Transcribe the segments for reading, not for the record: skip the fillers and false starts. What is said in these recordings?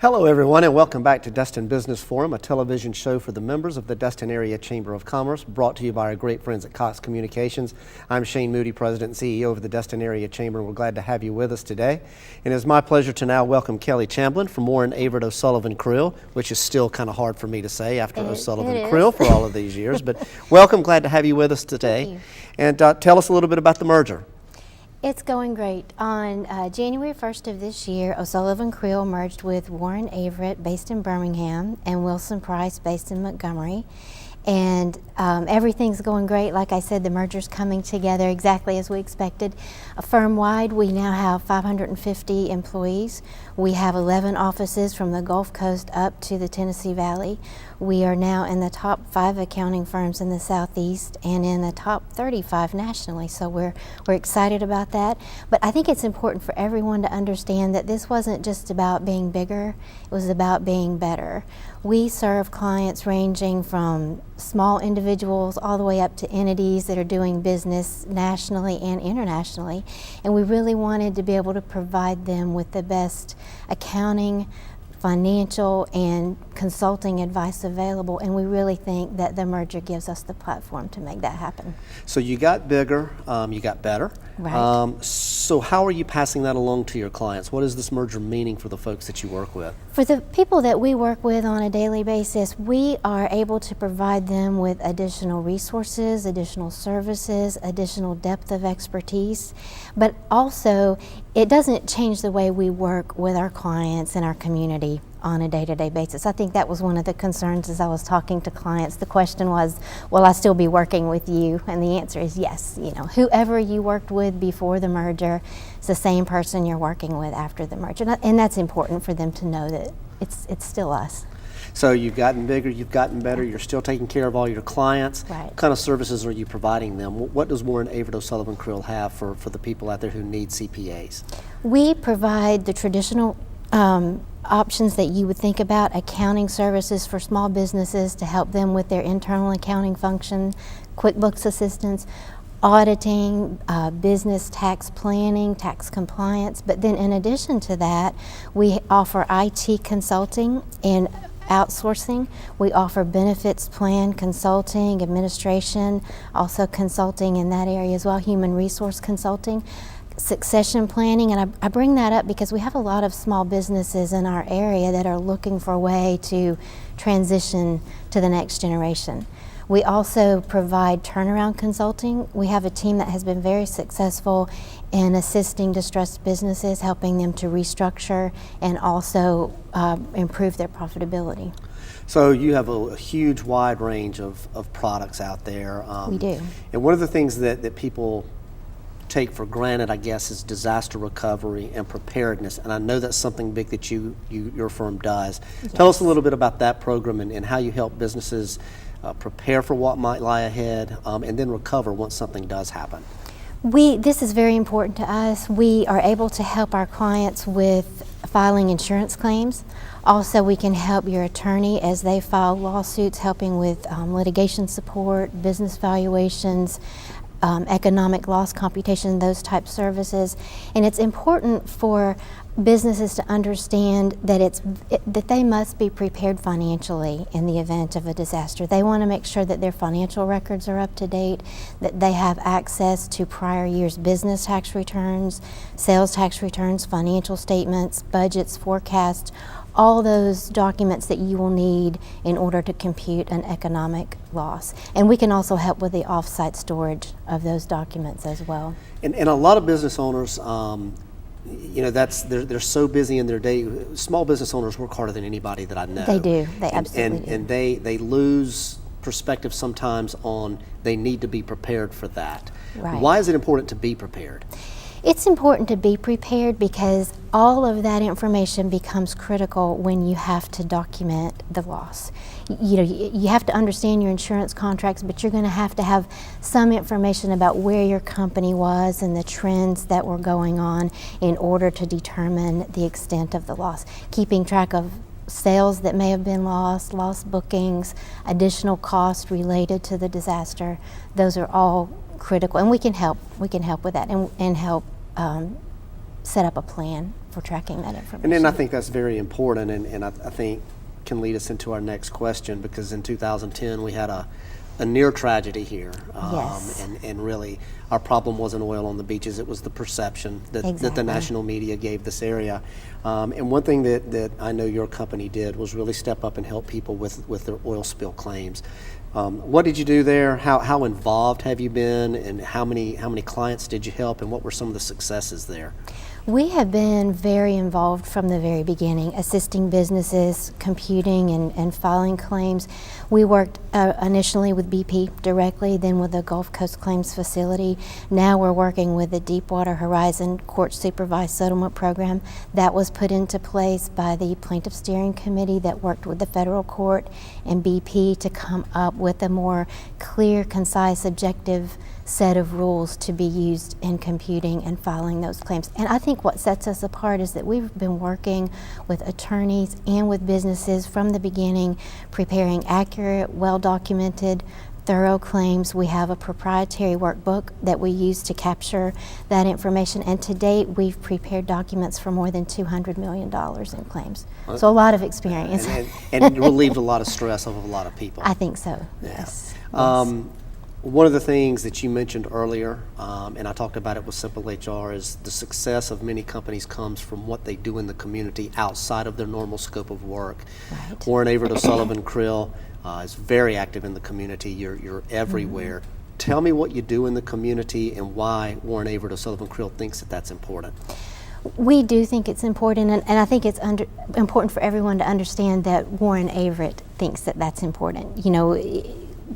Hello everyone, and welcome back to Destin Business Forum, a television show for the members of the Destin Area Chamber of Commerce, brought to you by our great friends at Cox Communications. I'm Shane Moody, President and CEO of the Destin Area Chamber, and we're glad to have you with us today. And it's my pleasure to now welcome Kelly Chamblin from Warren Averett O'Sullivan Creel, which is still kind of hard for me to say after O'Sullivan Creel for all of these years. But welcome, glad to have you with us today. And tell us a little bit about the merger. It's going great. On January 1st of this year, O'Sullivan Creel merged with Warren Averett, based in Birmingham, and Wilson Price, based in Montgomery. And everything's going great. Like I said, the merger's coming together exactly as we expected. Firm-wide, we now have 550 employees. We have 11 offices from the Gulf Coast up to the Tennessee Valley. We are now in the top 5 accounting firms in the Southeast and in the top 35 nationally. So we're excited about that. But I think it's important for everyone to understand that this wasn't just about being bigger, it was about being better. We serve clients ranging from small individuals all the way up to entities that are doing business nationally and internationally. And we really wanted to be able to provide them with the best accounting, financial, and consulting advice available, and we really think that the merger gives us the platform to make that happen. So you got bigger, you got better. Right. So how are you passing that along to your clients? What is this merger meaning for the folks that you work with? For the people that we work with on a daily basis, we are able to provide them with additional resources, additional services, additional depth of expertise, but also it doesn't change the way we work with our clients and our community on a day-to-day basis. I think that was one of the concerns as I was talking to clients. The question was, will I still be working with you? And the answer is yes. You know, whoever you worked with before the merger, it's the same person you're working with after the merger. And that's important for them to know that it's still us. So you've gotten bigger, you've gotten better, you're still taking care of all your clients. Right. What kind of services are you providing them? What does Warren Averett O'Sullivan Creel have for the people out there who need CPAs? We provide the traditional options that you would think about: accounting services for small businesses to help them with their internal accounting function, QuickBooks assistance, auditing, business tax planning, tax compliance. But then in addition to that, we offer IT consulting and outsourcing. We offer benefits plan consulting, administration, also consulting in that area as well, human resource consulting, succession planning. And I bring that up because we have a lot of small businesses in our area that are looking for a way to transition to the next generation. We also provide turnaround consulting. We have a team that has been very successful in assisting distressed businesses, helping them to restructure and also improve their profitability. So you have a huge wide range of products out there. We do. And one of the things that people take for granted, I guess, is disaster recovery and preparedness. And I know that's something big that your firm does. Yes. Tell us a little bit about that program and how you help businesses prepare for what might lie ahead and then recover once something does happen. This is very important to us. We are able to help our clients with filing insurance claims. Also, we can help your attorney as they file lawsuits, helping with litigation support, business valuations, economic loss computation, those type services. And it's important for businesses to understand that that they must be prepared financially in the event of a disaster. They want to make sure that their financial records are up to date, that they have access to prior year's business tax returns, sales tax returns, financial statements, budgets, forecasts, all those documents that you will need in order to compute an economic loss. And we can also help with the off-site storage of those documents as well. And a lot of business owners, you know, they're so busy in their day. Small business owners work harder than anybody that I know. They do. They absolutely do. And they lose perspective sometimes on they need to be prepared for that. Right. Why is it important to be prepared? It's important to be prepared because all of that information becomes critical when you have to document the loss. You know, you have to understand your insurance contracts, but you're going to have some information about where your company was and the trends that were going on in order to determine the extent of the loss. Keeping track of sales that may have been lost bookings, additional costs related to the disaster, those are all critical, and we can help with that and help set up a plan. for tracking that information. And then I think that's very important, and I think can lead us into our next question, because in 2010 we had a near tragedy here. Yes. And really, our problem wasn't oil on the beaches, it was the perception that the Exactly. national media gave this area. And one thing that I know your company did was really step up and help people with their oil spill claims. What did you do there? How involved have you been, and how many clients did you help, and what were some of the successes there? We have been very involved from the very beginning, assisting businesses, computing and filing claims. We worked initially with BP directly, then with the Gulf Coast Claims Facility. Now we're working with the Deepwater Horizon Court Supervised Settlement Program. That was put into place by the Plaintiff Steering Committee that worked with the federal court and BP to come up with a more clear, concise, objective set of rules to be used in computing and filing those claims. And I think what sets us apart is that we've been working with attorneys and with businesses from the beginning, preparing accurate, well-documented, thorough claims. We have a proprietary workbook that we use to capture that information, and to date we've prepared documents for more than $200 million in claims. So a lot of experience. And relieved a lot of stress off of a lot of people. I think so, Yeah. yes. One of the things that you mentioned earlier, and I talked about it with Simple HR, is the success of many companies comes from what they do in the community outside of their normal scope of work. Right. Warren Averett O'Sullivan Krill is very active in the community. You're everywhere. Tell me what you do in the community and why Warren Averett O'Sullivan Krill thinks that that's important. We do think it's important, and I think it's important for everyone to understand that Warren Averett thinks that that's important. You know,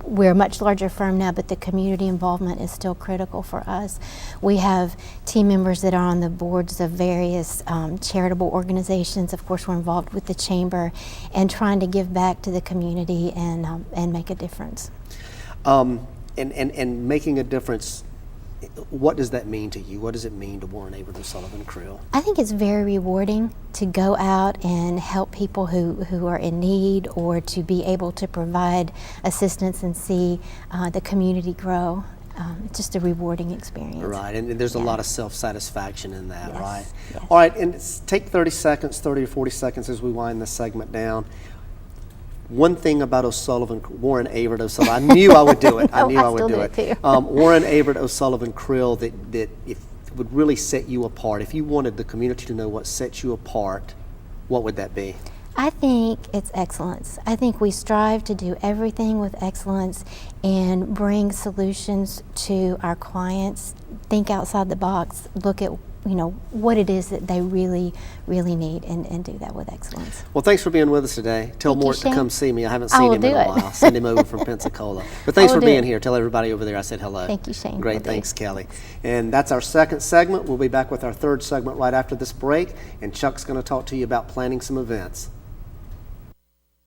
we're a much larger firm now, but the community involvement is still critical for us. We have team members that are on the boards of various charitable organizations. Of course, we're involved with the chamber and trying to give back to the community and make a difference. And making a difference, what does that mean to you? What does it mean to Warren Averett O'Sullivan Krill? I think it's very rewarding to go out and help people who are in need, or to be able to provide assistance and see the community grow. It's just a rewarding experience. Right, and there's a Yeah. lot of self-satisfaction in that, Yes, right? yes. All right, and take 30 or 40 seconds as we wind this segment down. One thing about Warren Averett O'Sullivan, I knew I would do it. I knew I would still do do it. it too. Warren Averett O'Sullivan Krill, that if would really set you apart. If you wanted the community to know what sets you apart, what would that be? I think it's excellence. I think we strive to do everything with excellence and bring solutions to our clients, think outside the box, look at what it is that they really, really need, and do that with excellence. Well, thanks for being with us today. Tell Thank you, Mort to Shane. come see me. I haven't I seen will him in do a it. while. Send him over from Pensacola. But thanks I will for do being it. here. Tell everybody over there I said hello. Thank you, Shane. Great. Will do. Thanks, Kelly. And that's our second segment. We'll be back with our third segment right after this break, and Chuck's going to talk to you about planning some events.